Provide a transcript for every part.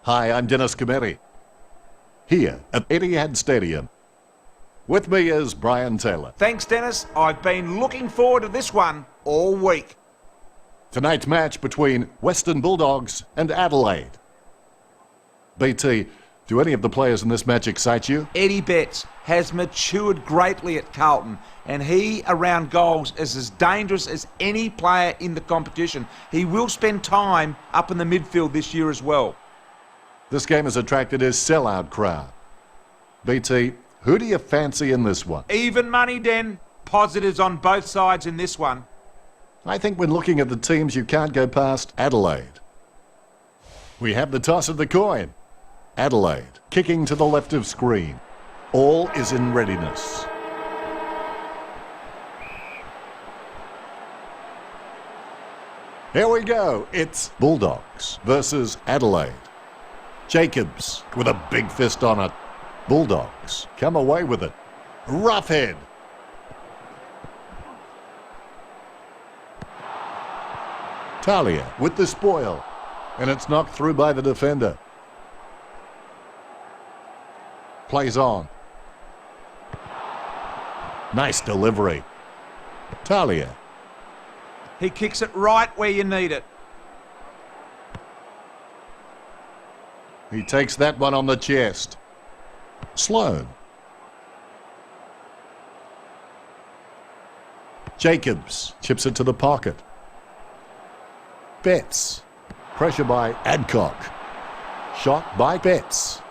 Hi, I'm Dennis Cometti, here at Etihad Stadium. With me is Brian Taylor. Thanks, Dennis. I've been looking forward to this one all week. Tonight's match between Western Bulldogs and Adelaide. BT, do any of the players in this match excite you? Eddie Betts has matured greatly at Carlton, and he, around goals, is as dangerous as any player in the competition. He will spend time up in the midfield this year as well. This game has attracted his sellout crowd. BT, who do you fancy in this one? Even money, Den. Positives on both sides in this one. I think when looking at the teams, you can't go past Adelaide. We have the toss of the coin. Adelaide, kicking to the left of screen. All is in readiness. Here we go. It's Bulldogs versus Adelaide. Jacobs with a big fist on it. Bulldogs come away with it. Roughhead. Talia with the spoil. And it's knocked through by the defender. Plays on. Nice delivery. Talia. He kicks it right where you need it. He takes that one on the chest. Sloan. Jacobs chips it to the pocket. Betts. Pressure by Adcock. Shot by Betts.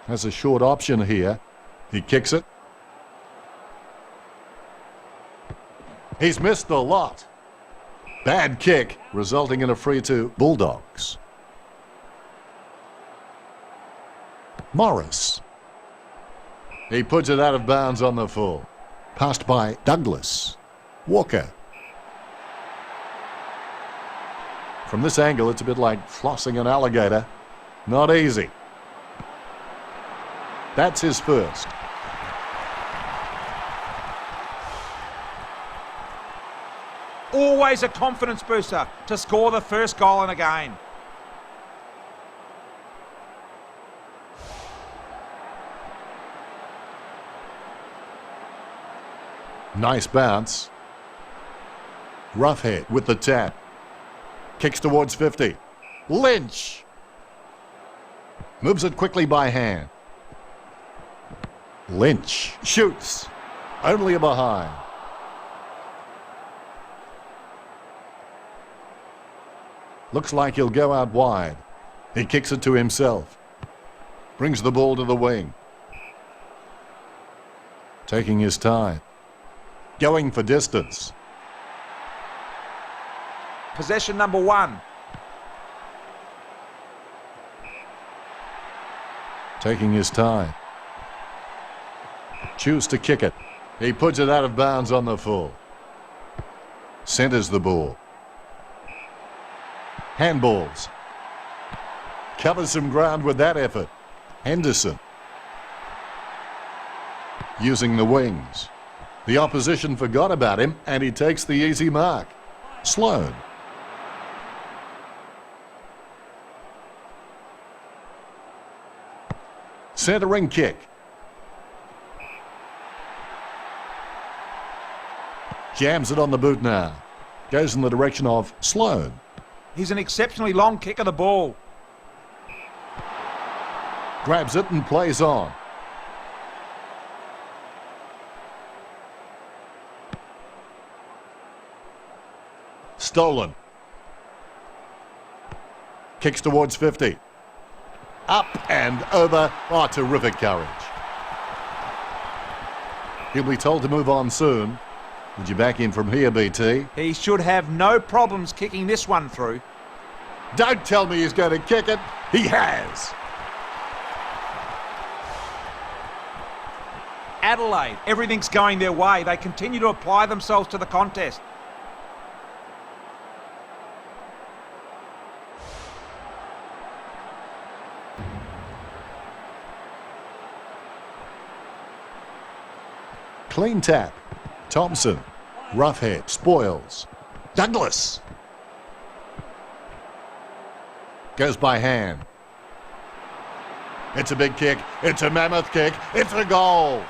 Has a short option here. He kicks it. He's missed the lot. Bad kick, resulting in a free to Bulldogs. Morris. He puts it out of bounds on the full. Passed by Douglas. Walker. From this angle, it's a bit like flossing an alligator. Not easy. That's his first. Always a confidence booster to score the first goal in a game. Nice bounce. Roughhead with the tap. Kicks towards 50. Lynch. Moves it quickly by hand. Lynch shoots. Only a behind. Looks like he'll go out wide. He kicks it to himself. Brings the ball to the wing. Taking his time. Going for distance. Possession number 1. Taking his time. Choose to kick it. He puts it out of bounds on the full. Centers the ball. Handballs. Covers some ground with that effort. Henderson. Using the wings. The opposition forgot about him and he takes the easy mark. Sloan. Centering kick. Jams it on the boot now. Goes in the direction of Sloan. He's an exceptionally long kick of the ball. Grabs it and plays on. Stolen. Kicks towards 50. Up and over. Oh, terrific courage. He'll be told to move on soon. Would you back in from here, BT? He should have no problems kicking this one through. Don't tell me he's going to kick it. He has. Adelaide, everything's going their way. They continue to apply themselves to the contest. Clean tap. Thompson. Roughhead. Spoils. Douglas. Goes by hand. It's a big kick. It's a mammoth kick. It's a goal.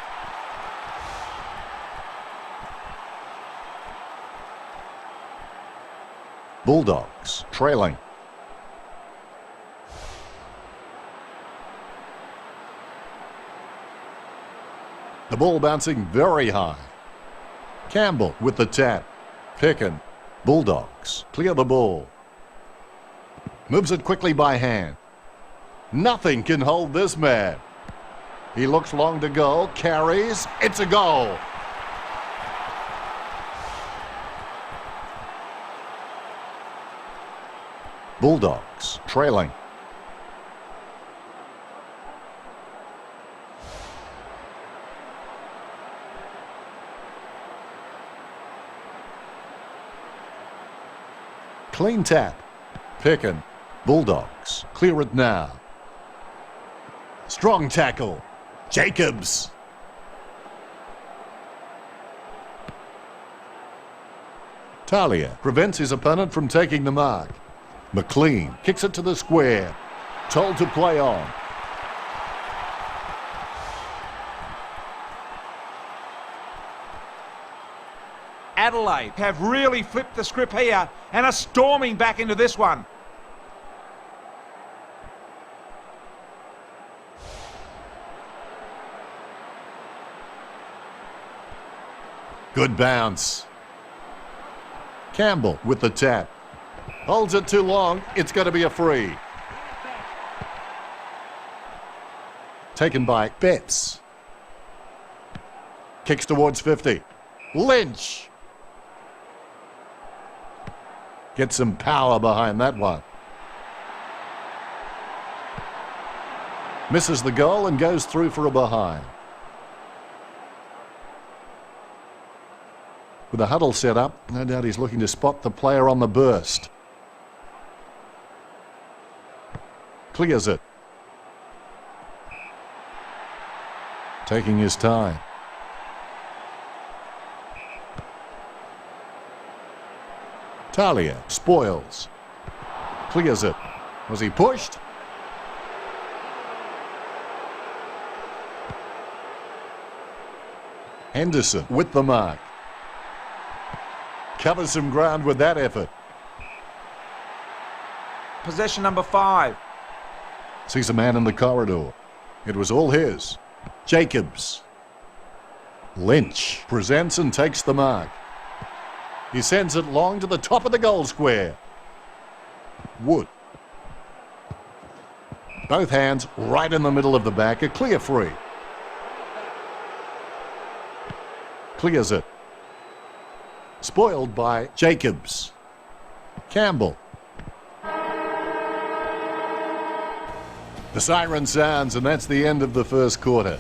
Bulldogs trailing. The ball bouncing very high. Campbell with the tap. Pickin. Bulldogs clear the ball. Moves it quickly by hand. Nothing can hold this man. He looks long to goal, carries, it's a goal. Bulldogs trailing. Clean tap. Pickin. Bulldogs clear it now. Strong tackle. Jacobs. Talia prevents his opponent from taking the mark. McLean kicks it to the square. Told to play on. Adelaide have really flipped the script here and are storming back into this one. Good bounce. Campbell with the tap. Holds it too long. It's going to be a free. Taken by Betts. Kicks towards 50. Lynch. Gets some power behind that one. Misses the goal and goes through for a behind. With a huddle set up, no doubt he's looking to spot the player on the burst. Clears it. Taking his time. Talia spoils. Clears it. Was he pushed? Henderson with the mark. Covers some ground with that effort. Possession number 5. Sees a man in the corridor. It was all his. Jacobs. Lynch presents and takes the mark. He sends it long to the top of the goal square. Wood. Both hands right in the middle of the back. A clear free. Clears it. Spoiled by Jacobs. Campbell. The siren sounds, and that's the end of the first quarter.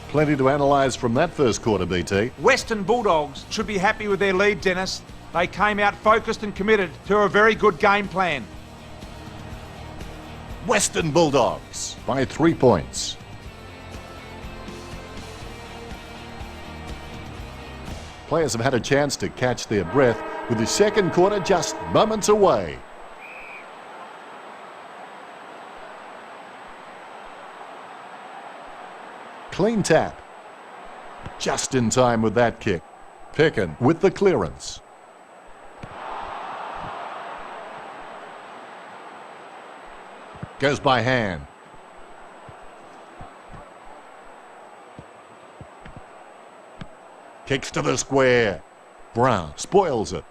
Plenty to analyse from that first quarter, BT. Western Bulldogs should be happy with their lead, Dennis. They came out focused and committed to a very good game plan. Western Bulldogs by 3 points. Players have had a chance to catch their breath with the second quarter just moments away. Clean tap. Just in time with that kick. Pickin with the clearance. Goes by hand. Kicks to the square. Brown spoils it.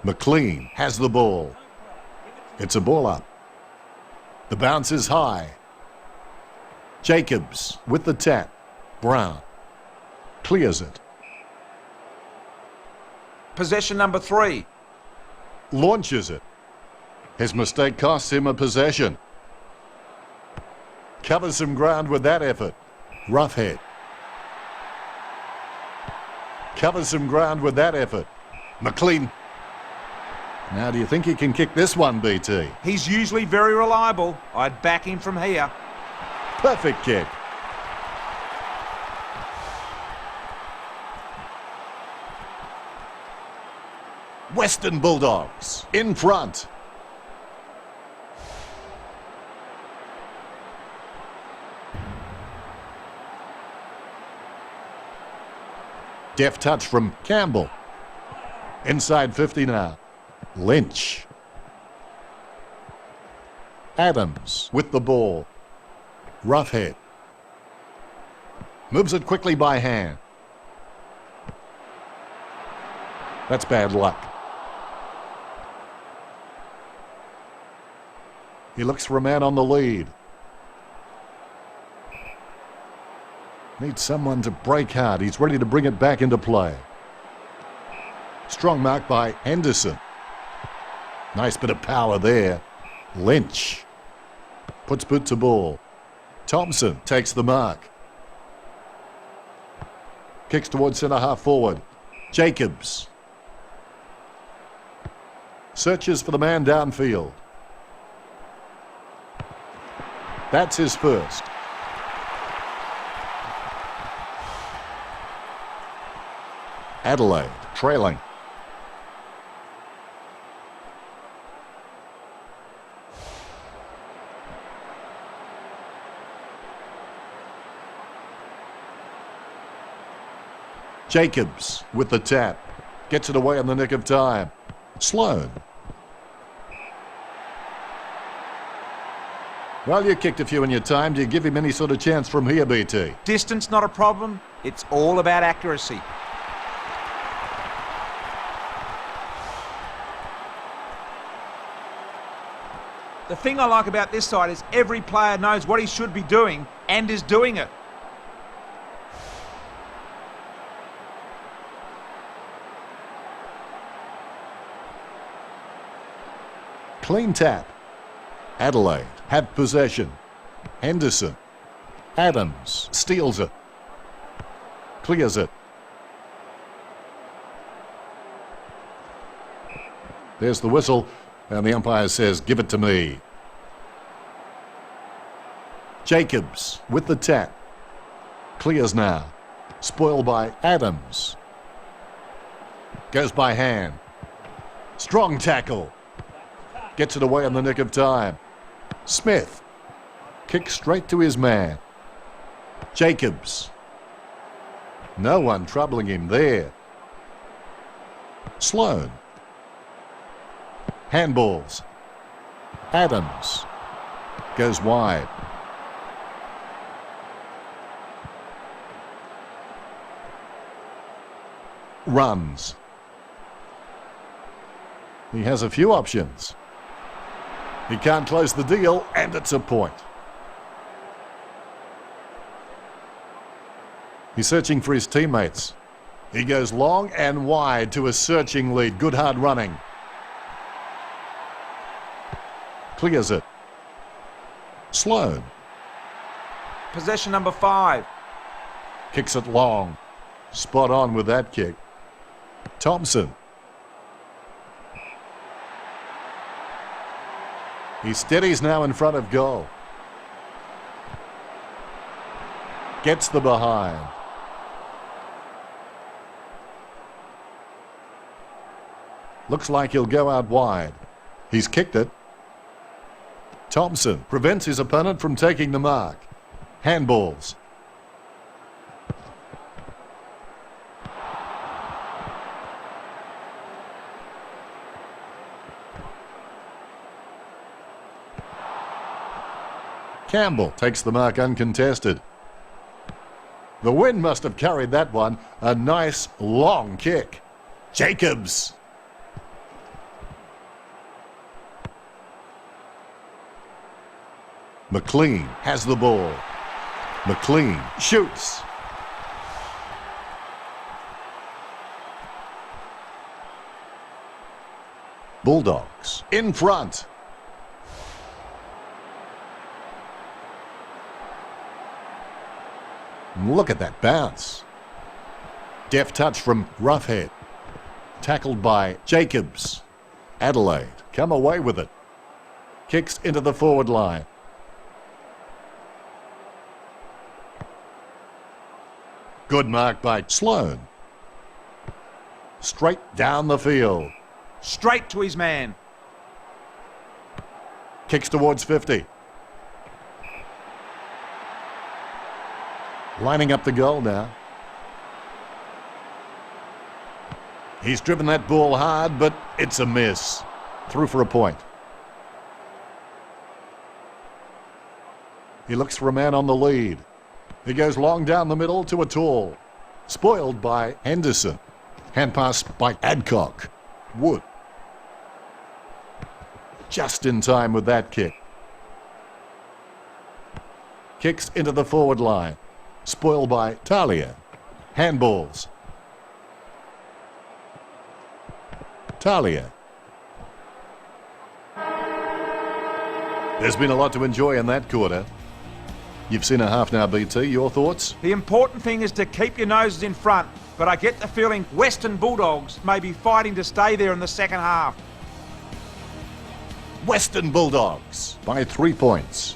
McLean has the ball. It's a ball up. The bounce is high. Jacobs with the tap. Brown clears it. Possession number 3. Launches it. His mistake costs him a possession. Covers some ground with that effort. Rough head. Covers some ground with that effort. McLean. Now, do you think he can kick this one, BT? He's usually very reliable. I'd back him from here. Perfect kick. Western Bulldogs in front. Deft touch from Campbell. Inside 50 now. Lynch. Adams with the ball. Roughhead. Moves it quickly by hand. That's bad luck. He looks for a man on the lead. Needs someone to break hard. He's ready to bring it back into play. Strong mark by Henderson. Nice bit of power there. Lynch. Puts boot to ball. Thompson takes the mark. Kicks towards centre half forward. Jacobs. Searches for the man downfield. That's his first. Adelaide trailing. Jacobs with the tap. Gets it away in the nick of time. Sloan. Well, you kicked a few in your time. Do you give him any sort of chance from here, BT? Distance not a problem. It's all about accuracy. The thing I like about this side is every player knows what he should be doing and is doing it. Clean tap. Adelaide have possession. Henderson. Adams steals it. Clears it. There's the whistle, and the umpire says, give it to me. Jacobs with the tap. Clears now. Spoiled by Adams. Goes by hand. Strong tackle. Gets it away in the nick of time. Smith. Kicks straight to his man. Jacobs. No one troubling him there. Sloan. Handballs. Adams. Goes wide. Runs. He has a few options. He can't close the deal, and it's a point. He's searching for his teammates. He goes long and wide to a searching lead. Good hard running. Clears it. Sloan. Possession number 5. Kicks it long. Spot on with that kick. Thompson. He steadies now in front of goal. Gets the behind. Looks like he'll go out wide. He's kicked it. Thompson prevents his opponent from taking the mark. Handballs. Campbell takes the mark uncontested. The wind must have carried that one. A nice long kick. Jacobs. McLean has the ball. McLean shoots. Bulldogs in front. Look at that bounce. Deft touch from Roughhead. Tackled by Jacobs. Adelaide come away with it. Kicks into the forward line. Good mark by Sloan. Straight down the field. Straight to his man. Kicks towards 50. Lining up the goal now. He's driven that ball hard, but it's a miss. Through for a point. He looks for a man on the lead. He goes long down the middle to a tall. Spoiled by Henderson. Hand pass by Adcock. Wood. Just in time with that kick. Kicks into the forward line. Spoiled by Talia. Handballs. Talia. There's been a lot to enjoy in that quarter. You've seen a half now, BT. Your thoughts? The important thing is to keep your noses in front, but I get the feeling Western Bulldogs may be fighting to stay there in the second half. Western Bulldogs by 3 points.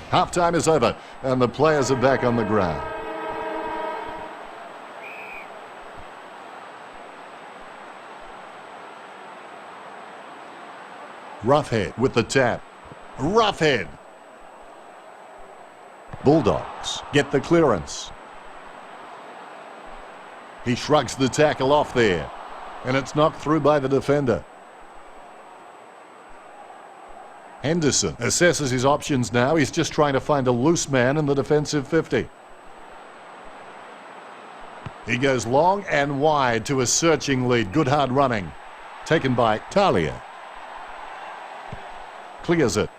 Half-time is over and the players are back on the ground. Roughhead with the tap. Roughhead. Bulldogs get the clearance. He shrugs the tackle off there, and it's knocked through by the defender. Henderson assesses his options now. He's just trying to find a loose man in the defensive 50. He goes long and wide to a searching lead. Good hard running. Taken by Talia. Clears it.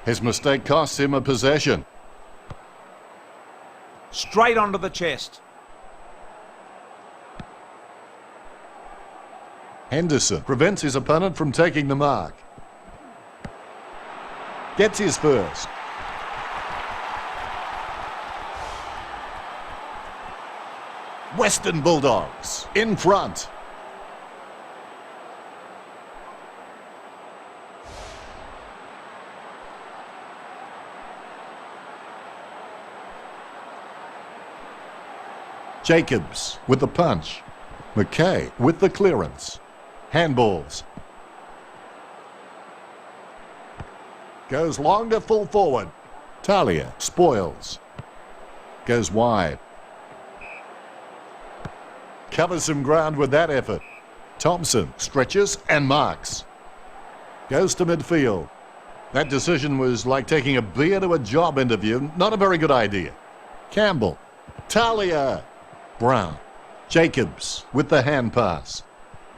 His mistake costs him a possession. Straight onto the chest. Henderson prevents his opponent from taking the mark. Gets his first. Western Bulldogs in front. Jacobs with the punch. McKay with the clearance. Handballs. Goes long to full forward. Talia spoils. Goes wide. Covers some ground with that effort. Thompson stretches and marks. Goes to midfield. That decision was like taking a beer to a job interview. Not a very good idea. Campbell. Talia. Brown. Jacobs with the hand pass.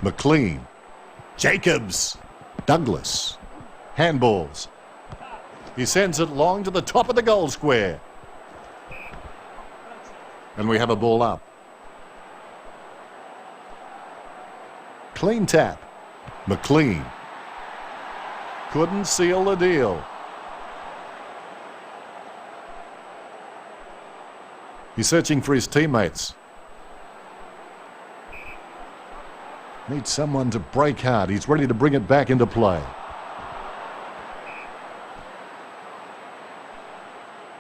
McLean. Jacobs. Douglas. Handballs. He sends it long to the top of the goal square. And we have a ball up. Clean tap. McLean. Couldn't seal the deal. He's searching for his teammates. Needs someone to break hard. He's ready to bring it back into play.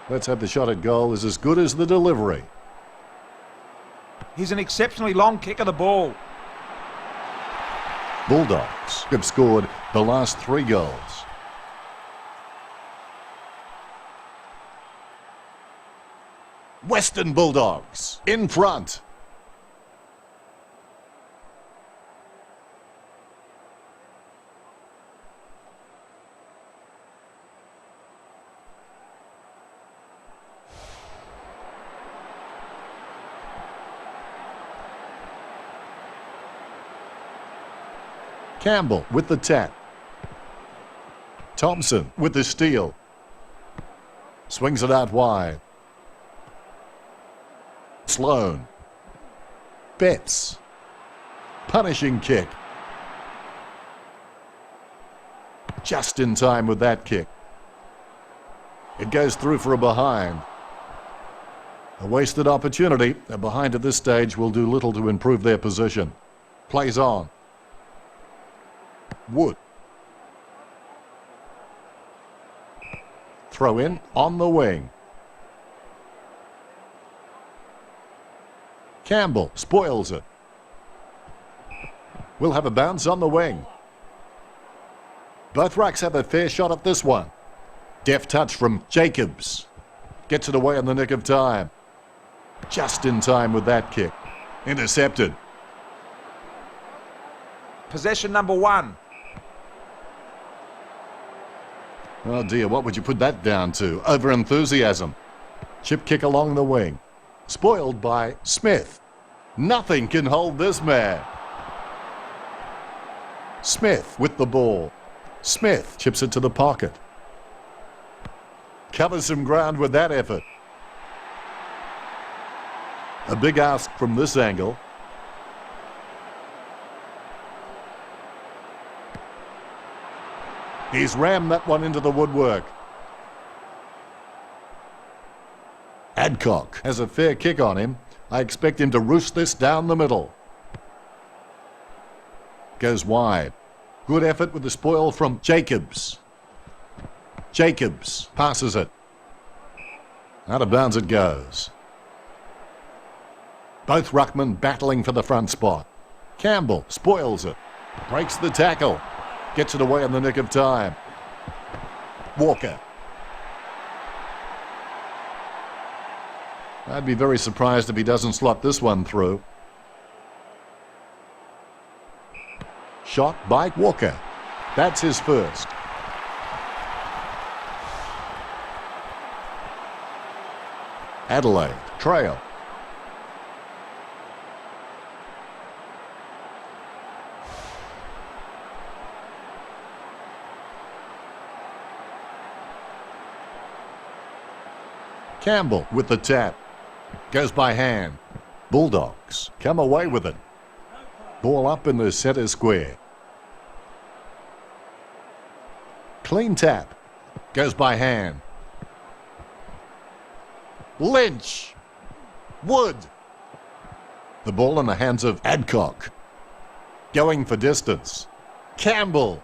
Let's have the shot at goal is as good as the delivery. He's an exceptionally long kick of the ball. Bulldogs have scored the last 3 goals. Western Bulldogs in front. Campbell with the tap. Thompson with the steal. Swings it out wide. Sloan. Betts. Punishing kick. Just in time with that kick. It goes through for a behind. A wasted opportunity. A behind at this stage will do little to improve their position. Plays on. Wood. Throw in on the wing. Campbell spoils it. We'll have a bounce on the wing. Both rucks have a fair shot at this one. Deft touch from Jacobs. Gets it away in the nick of time. Just in time with that kick. Intercepted. Possession number 1. Oh dear, what would you put that down to? Over-enthusiasm. Chip kick along the wing. Spoiled by Smith. Nothing can hold this man. Smith with the ball. Smith chips it to the pocket. Covers some ground with that effort. A big ask from this angle. He's rammed that one into the woodwork. Adcock has a fair kick on him. I expect him to roost this down the middle. Goes wide. Good effort with the spoil from Jacobs. Jacobs passes it. Out of bounds it goes. Both ruckmen battling for the front spot. Campbell spoils it. Breaks the tackle. Gets it away in the nick of time. Walker. I'd be very surprised if he doesn't slot this one through. Shot by Walker. That's his first. Adelaide trail. Campbell with the tap. Goes by hand. Bulldogs come away with it. Ball up in the centre square. Clean tap. Goes by hand. Lynch. Wood. The ball in the hands of Adcock. Going for distance. Campbell.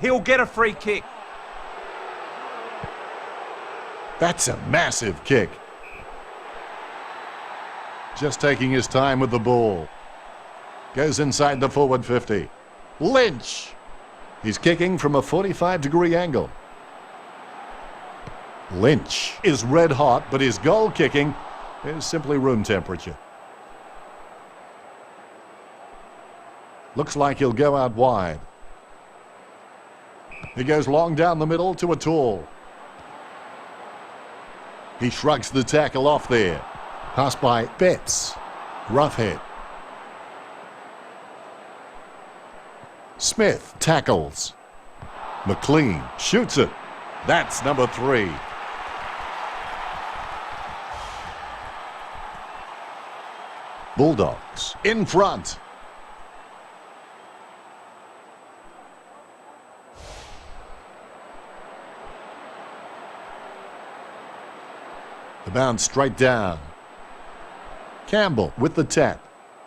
He'll get a free kick. That's a massive kick. Just taking his time with the ball. Goes inside the forward 50. Lynch. He's kicking from a 45-degree angle. Lynch is red hot, but his goal kicking is simply room temperature. Looks like he'll go out wide. He goes long down the middle to a tall. He shrugs the tackle off there. Pass by Betts. Roughhead. Smith tackles. McLean shoots it. That's number 3. Bulldogs in front. The bounce straight down. Campbell with the tap.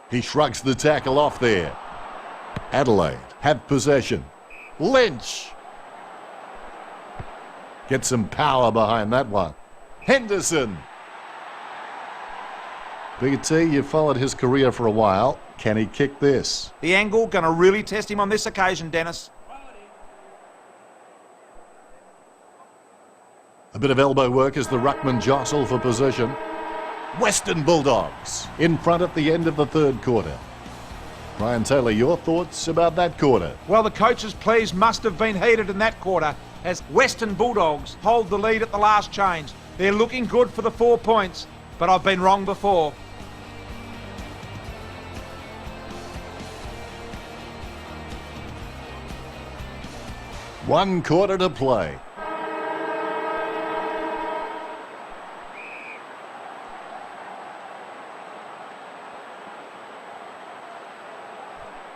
He shrugs the tackle off there. Adelaide have possession. Lynch. Get some power behind that one. Henderson. BT, you followed his career for a while. Can he kick this? The angle going to really test him on this occasion, Dennis. A bit of elbow work as the ruckman jostle for position. Western Bulldogs in front at the end of the third quarter. Brian Taylor, your thoughts about that quarter? Well, the coach's pleas must have been heated in that quarter as Western Bulldogs hold the lead at the last change. They're looking good for the 4 points, but I've been wrong before. One quarter to play.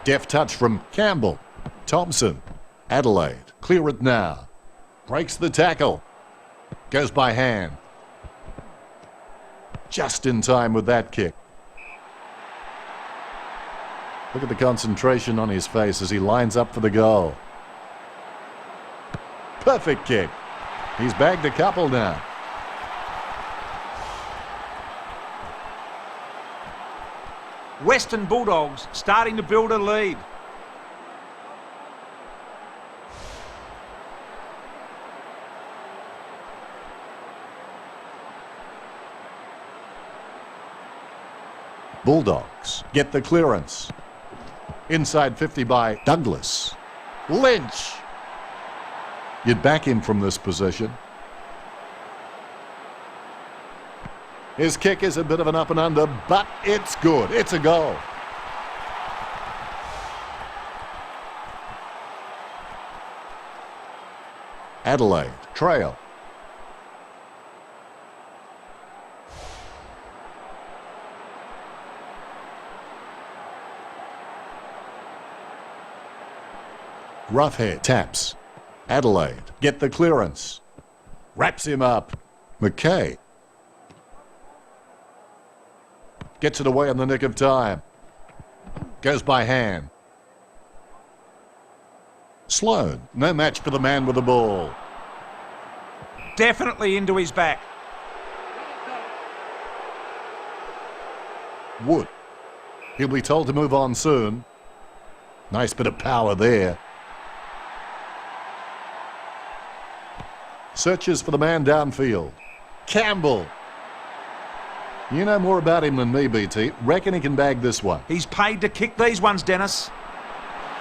Deft touch from Campbell. Thompson. Adelaide. Clear it now. Breaks the tackle. Goes by hand. Just in time with that kick. Look at the concentration on his face as he lines up for the goal. Perfect kick. He's bagged a couple now. Western Bulldogs starting to build a lead. Bulldogs get the clearance. Inside 50 by Douglas. Lynch. You'd back him from this position. His kick is a bit of an up and under, but it's good. It's a goal. Adelaide trail. Roughhead taps. Adelaide get the clearance. Wraps him up. McKay gets it away in the nick of time. Goes by hand. Sloan, no match for the man with the ball. Definitely into his back. Wood. He'll be told to move on soon. Nice bit of power there. Searches for the man downfield. Campbell. You know more about him than me, BT. Reckon he can bag this one. He's paid to kick these ones, Dennis.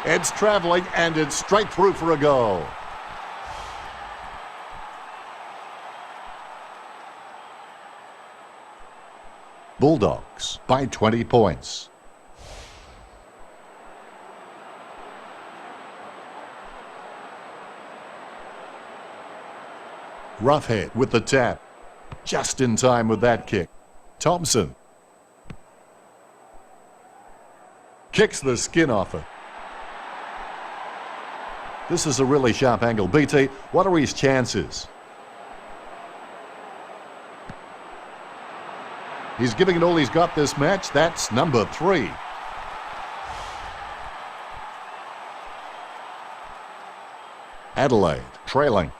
It's travelling and it's straight through for a goal. Bulldogs by 20 points. Roughhead with the tap. Just in time with that kick. Thompson kicks the skin off it. This is a really sharp angle. BT, what are his chances? He's giving it all he's got this match. That's number 3. Adelaide trailing.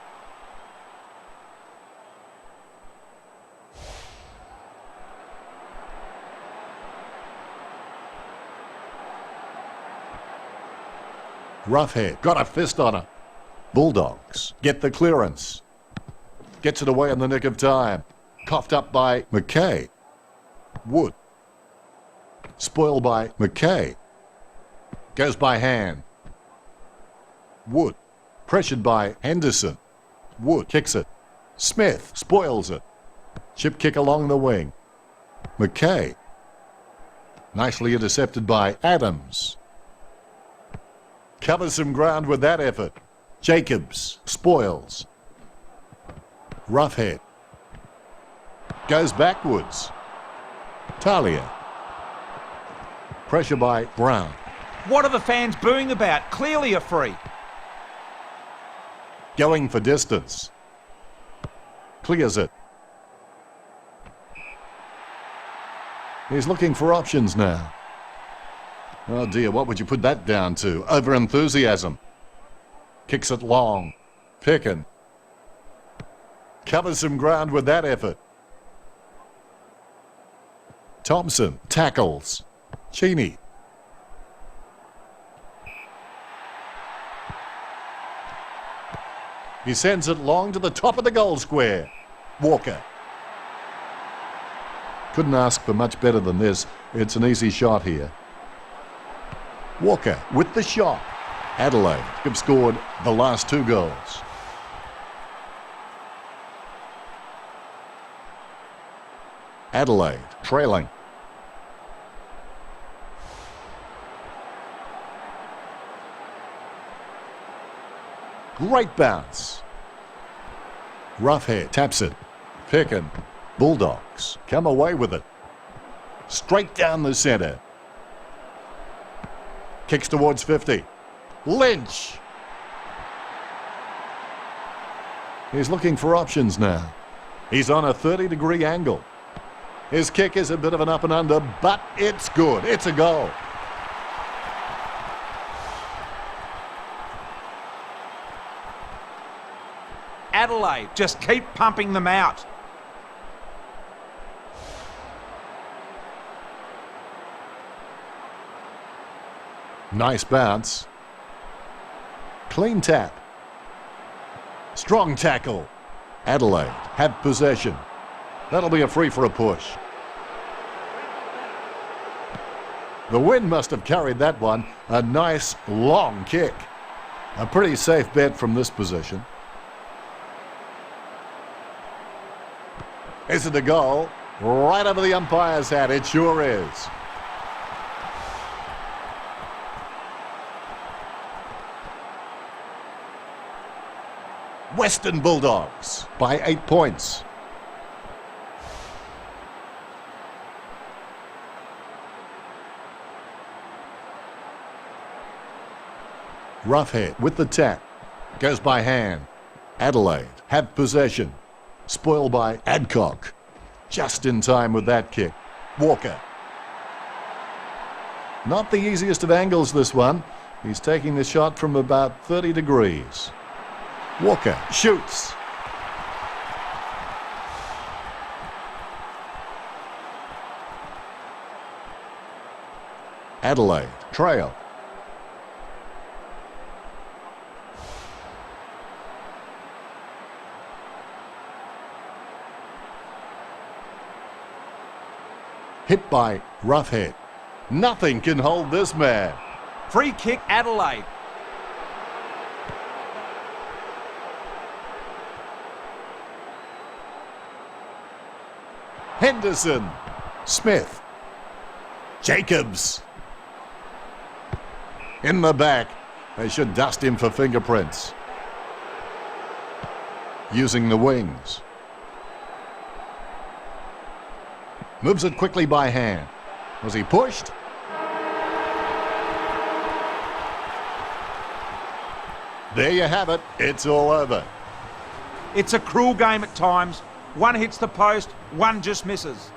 Roughhead got a fist on her. Bulldogs get the clearance. Gets it away in the nick of time. Coughed up by McKay. Wood. Spoiled by McKay. Goes by hand. Wood. Pressured by Henderson. Wood kicks it. Smith spoils it. Chip kick along the wing. McKay. Nicely intercepted by Adams. Covers some ground with that effort. Jacobs spoils. Roughhead. Goes backwards. Talia. Pressure by Brown. What are the fans booing about? Clearly a free. Going for distance. Clears it. He's looking for options now. Oh dear, what would you put that down to? Over-enthusiasm. Kicks it long. Pickin. Covers some ground with that effort. Thompson tackles. Cheney. He sends it long to the top of the goal square. Walker. Couldn't ask for much better than this. It's an easy shot here. Walker with the shot. Adelaide have scored the last 2 goals. Adelaide trailing. Great bounce. Roughhead taps it. Pickin. Bulldogs come away with it. Straight down the centre. Kicks towards 50. Lynch. He's looking for options now. He's on a 30-degree angle. His kick is a bit of an up and under, but it's good. It's a goal. Adelaide, just keep pumping them out. Nice bounce. Clean tap. Strong tackle. Adelaide have possession. That'll be a free for a push. The wind must have carried that one. A nice long kick. A pretty safe bet from this position. Is it a goal? Right over the umpire's head, it sure is. Western Bulldogs by 8 points. Roughhead with the tap. Goes by hand. Adelaide have possession. Spoiled by Adcock. Just in time with that kick. Walker. Not the easiest of angles, this one. He's taking the shot from about 30 degrees. Walker shoots. Adelaide trail. Hit by Roughhead. Nothing can hold this man. Free kick, Adelaide. Henderson. Smith. Jacobs. In the back. They should dust him for fingerprints. Using the wings. Moves it quickly by hand. Was he pushed? There you have it. It's all over. It's a cruel game at times. One hits the post, one just misses.